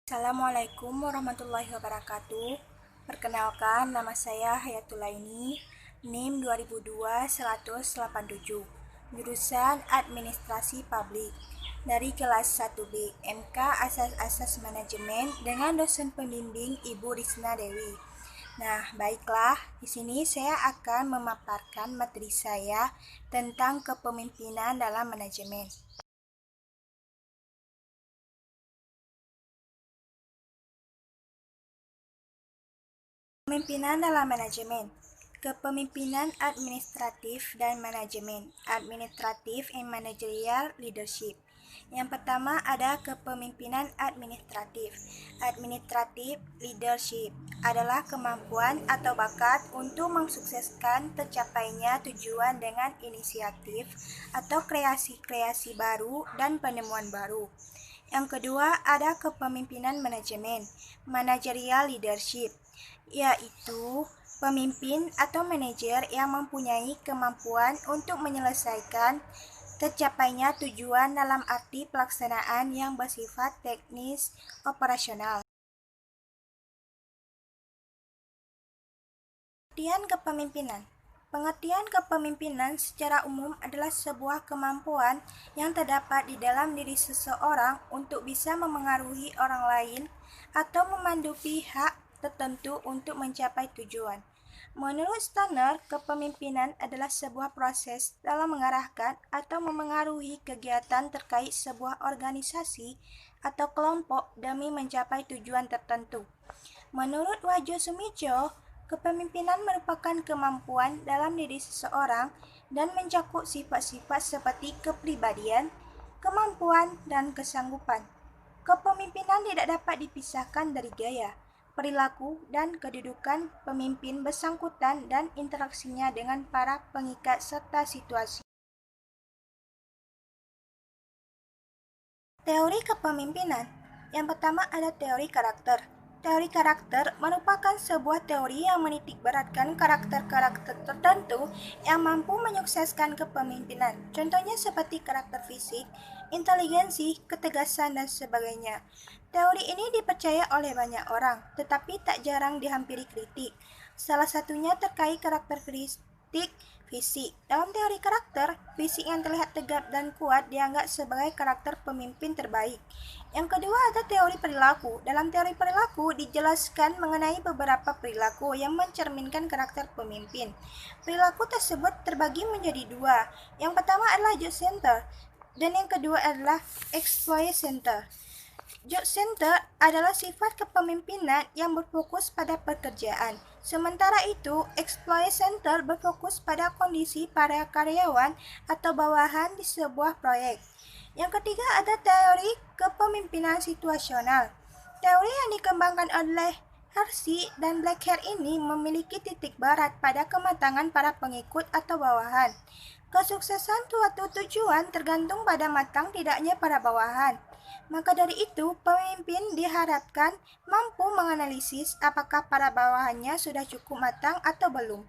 Assalamualaikum warahmatullahi wabarakatuh. Perkenalkan, nama saya Hayatulaini, NIM 2002-187, jurusan Administrasi Publik, dari kelas 1B, MK Asas-Asas Manajemen dengan dosen pembimbing Ibu Risna Dewi. Nah, baiklah, di sini saya akan memaparkan materi saya tentang kepemimpinan dalam manajemen. Kepemimpinan dalam manajemen. Kepemimpinan administratif dan manajemen. Administrative and managerial leadership. Yang pertama ada kepemimpinan administratif. Administrative leadership adalah kemampuan atau bakat untuk mensukseskan tercapainya tujuan dengan inisiatif atau kreasi-kreasi baru dan penemuan baru. Yang kedua ada kepemimpinan manajemen, managerial leadership, yaitu pemimpin atau manajer yang mempunyai kemampuan untuk menyelesaikan tercapainya tujuan dalam arti pelaksanaan yang bersifat teknis operasional. Pengertian kepemimpinan. Pengertian kepemimpinan secara umum adalah sebuah kemampuan yang terdapat di dalam diri seseorang untuk bisa memengaruhi orang lain atau memandu pihak tertentu untuk mencapai tujuan. Menurut standar, kepemimpinan adalah sebuah proses dalam mengarahkan atau memengaruhi kegiatan terkait sebuah organisasi atau kelompok demi mencapai tujuan tertentu. Menurut Wahjo Sumijo, kepemimpinan merupakan kemampuan dalam diri seseorang dan mencakup sifat-sifat seperti kepribadian, kemampuan, dan kesanggupan. Kepemimpinan tidak dapat dipisahkan dari gaya, perilaku, dan kedudukan pemimpin bersangkutan dan interaksinya dengan para pengikat serta situasi. Teori kepemimpinan. Yang pertama ada teori karakter. Teori karakter merupakan sebuah teori yang menitikberatkan karakter-karakter tertentu yang mampu menyukseskan kepemimpinan. Contohnya seperti karakter fisik, inteligensi, ketegasan, dan sebagainya. Teori ini dipercaya oleh banyak orang, tetapi tak jarang dihampiri kritik. Salah satunya terkait karakteristik fisik. Dalam teori karakter, fisik yang terlihat tegap dan kuat dianggap sebagai karakter pemimpin terbaik. Yang kedua ada teori perilaku. Dalam teori perilaku dijelaskan mengenai beberapa perilaku yang mencerminkan karakter pemimpin. Perilaku tersebut terbagi menjadi dua. Yang pertama adalah job center dan yang kedua adalah exploit center. Job center adalah sifat kepemimpinan yang berfokus pada pekerjaan. Sementara itu, exploit center berfokus pada kondisi para karyawan atau bawahan di sebuah proyek. Yang ketiga ada teori kepemimpinan situasional. Teori yang dikembangkan oleh Hersey dan Blackhead ini memiliki titik berat pada kematangan para pengikut atau bawahan. Kesuksesan suatu tujuan tergantung pada matang tidaknya para bawahan. Maka dari itu, pemimpin diharapkan mampu menganalisis apakah para bawahannya sudah cukup matang atau belum.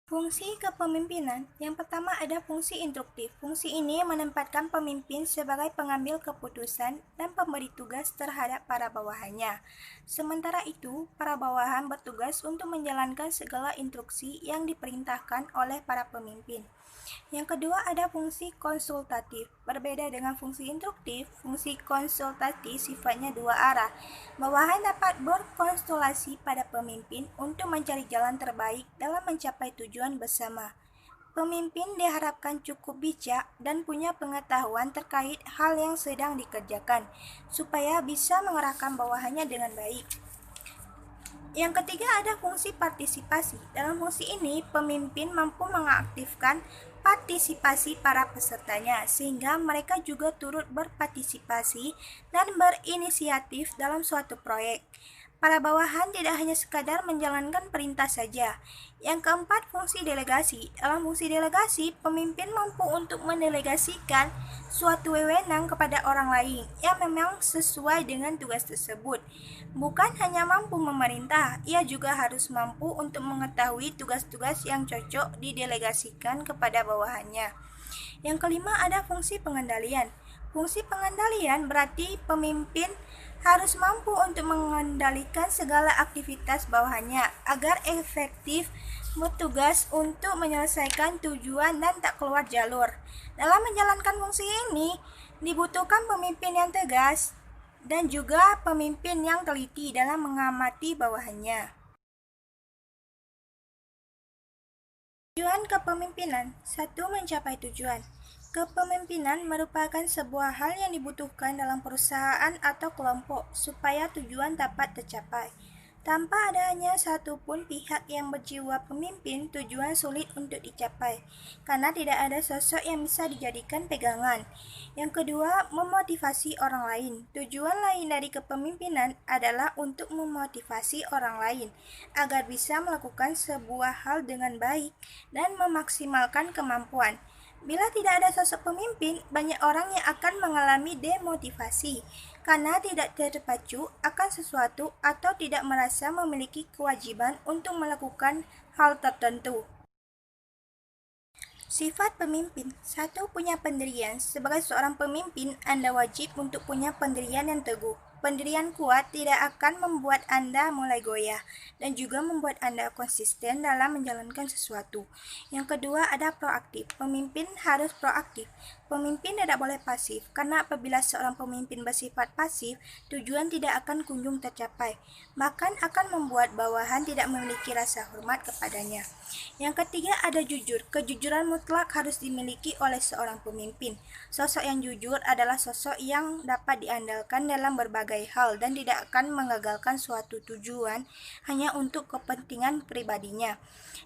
Fungsi kepemimpinan. Yang pertama ada fungsi instruktif. Fungsi ini menempatkan pemimpin sebagai pengambil keputusan dan pemberi tugas terhadap para bawahannya. Sementara itu, para bawahan bertugas untuk menjalankan segala instruksi yang diperintahkan oleh para pemimpin. Yang kedua ada fungsi konsultatif. Berbeda dengan fungsi instruktif, fungsi konsultatif sifatnya dua arah. Bawahan dapat berkonsultasi pada pemimpin untuk mencari jalan terbaik dalam mencapai tujuan bersama. Pemimpin diharapkan cukup bijak dan punya pengetahuan terkait hal yang sedang dikerjakan, supaya bisa mengerahkan bawahannya dengan baik. Yang ketiga ada fungsi partisipasi. Dalam fungsi ini, pemimpin mampu mengaktifkan partisipasi para pesertanya, sehingga mereka juga turut berpartisipasi dan berinisiatif dalam suatu proyek. Para bawahan tidak hanya sekadar menjalankan perintah saja. Yang keempat, fungsi delegasi. Dalam fungsi delegasi, pemimpin mampu untuk mendelegasikan suatu wewenang kepada orang lain yang memang sesuai dengan tugas tersebut. Bukan hanya mampu memerintah, ia juga harus mampu untuk mengetahui tugas-tugas yang cocok didelegasikan kepada bawahannya. Yang kelima ada fungsi pengendalian. Fungsi pengendalian berarti pemimpin harus mampu untuk mengendalikan segala aktivitas bawahannya agar efektif bertugas untuk menyelesaikan tujuan dan tak keluar jalur. Dalam menjalankan fungsi ini, dibutuhkan pemimpin yang tegas dan juga pemimpin yang teliti dalam mengamati bawahannya. Tujuan kepemimpinan. 1. Mencapai tujuan. Kepemimpinan merupakan sebuah hal yang dibutuhkan dalam perusahaan atau kelompok supaya tujuan dapat tercapai. Tanpa adanya satu pun pihak yang berjiwa pemimpin, tujuan sulit untuk dicapai, karena tidak ada sosok yang bisa dijadikan pegangan. Yang kedua, memotivasi orang lain. Tujuan lain dari kepemimpinan adalah untuk memotivasi orang lain agar bisa melakukan sebuah hal dengan baik dan memaksimalkan kemampuan. Bila tidak ada sosok pemimpin, banyak orang yang akan mengalami demotivasi karena tidak terpacu akan sesuatu atau tidak merasa memiliki kewajiban untuk melakukan hal tertentu. Sifat pemimpin. 1. Punya pendirian. Sebagai seorang pemimpin, Anda wajib untuk punya pendirian yang teguh. Pendirian kuat tidak akan membuat Anda mulai goyah dan juga membuat Anda konsisten dalam menjalankan sesuatu. Yang kedua, ada proaktif. Pemimpin harus proaktif. Pemimpin tidak boleh pasif, karena apabila seorang pemimpin bersifat pasif, tujuan tidak akan kunjung tercapai, bahkan akan membuat bawahan tidak memiliki rasa hormat kepadanya. Yang ketiga, ada jujur. Kejujuran mutlak harus dimiliki oleh seorang pemimpin. Sosok yang jujur adalah sosok yang dapat diandalkan dalam berbagai hal dan tidak akan mengagalkan suatu tujuan hanya untuk kepentingan pribadinya.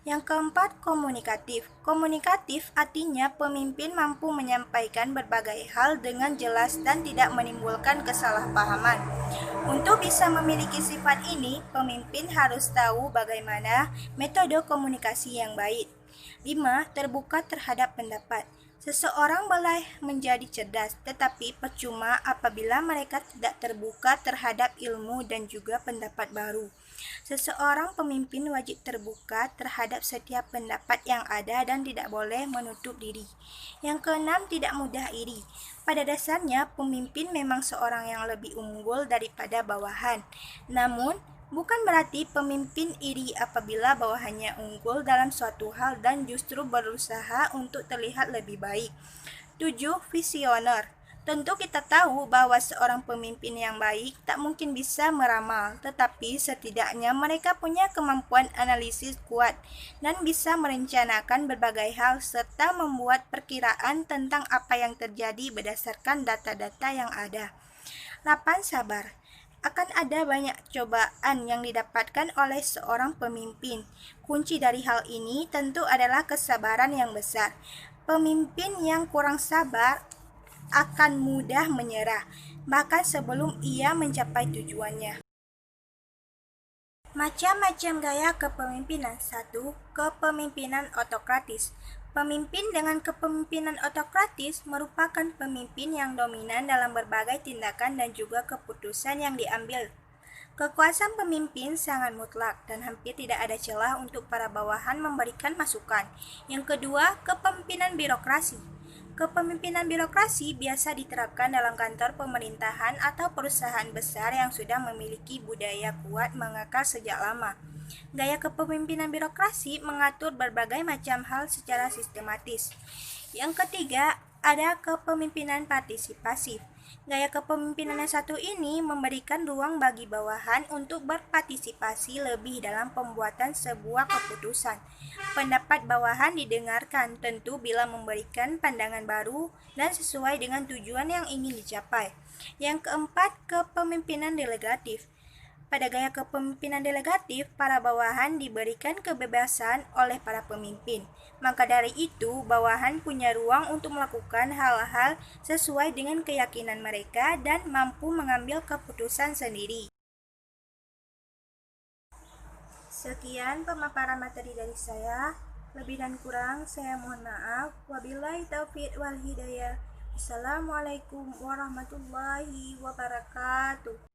Yang keempat, komunikatif. Komunikatif artinya pemimpin mampu menyampaikan berbagai hal dengan jelas dan tidak menimbulkan kesalahpahaman. Untuk bisa memiliki sifat ini, pemimpin harus tahu bagaimana metode komunikasi yang baik. 5. Terbuka terhadap pendapat. Seseorang boleh menjadi cerdas, tetapi percuma apabila mereka tidak terbuka terhadap ilmu dan juga pendapat baru. Seseorang pemimpin wajib terbuka terhadap setiap pendapat yang ada dan tidak boleh menutup diri. Yang keenam, tidak mudah iri. Pada dasarnya, pemimpin memang seorang yang lebih unggul daripada bawahan. Namun, bukan berarti pemimpin iri apabila bawahannya unggul dalam suatu hal dan justru berusaha untuk terlihat lebih baik. 7. Visioner. Tentu kita tahu bahwa seorang pemimpin yang baik tak mungkin bisa meramal, tetapi setidaknya mereka punya kemampuan analisis kuat dan bisa merencanakan berbagai hal serta membuat perkiraan tentang apa yang terjadi berdasarkan data-data yang ada. 8. Sabar. Akan ada banyak cobaan yang didapatkan oleh seorang pemimpin. Kunci dari hal ini tentu adalah kesabaran yang besar. Pemimpin yang kurang sabar akan mudah menyerah, bahkan sebelum ia mencapai tujuannya. Macam-macam gaya kepemimpinan. 1. Kepemimpinan otokratis. Pemimpin dengan kepemimpinan otokratis merupakan pemimpin yang dominan dalam berbagai tindakan dan juga keputusan yang diambil. Kekuasaan pemimpin sangat mutlak dan hampir tidak ada celah untuk para bawahan memberikan masukan. Yang kedua, kepemimpinan birokrasi. Kepemimpinan birokrasi biasa diterapkan dalam kantor pemerintahan atau perusahaan besar yang sudah memiliki budaya kuat mengakar sejak lama. Gaya kepemimpinan birokrasi mengatur berbagai macam hal secara sistematis. Yang ketiga, ada kepemimpinan partisipasif. Gaya kepemimpinan yang satu ini memberikan ruang bagi bawahan untuk berpartisipasi lebih dalam pembuatan sebuah keputusan. Pendapat bawahan didengarkan tentu bila memberikan pandangan baru dan sesuai dengan tujuan yang ingin dicapai. Yang keempat, kepemimpinan delegatif. Pada gaya kepemimpinan delegatif, para bawahan diberikan kebebasan oleh para pemimpin. Maka dari itu, bawahan punya ruang untuk melakukan hal-hal sesuai dengan keyakinan mereka dan mampu mengambil keputusan sendiri. Sekian pemaparan materi dari saya. Lebih dan kurang saya mohon maaf. Wabillahi taufiq wal hidayah. Assalamualaikum warahmatullahi wabarakatuh.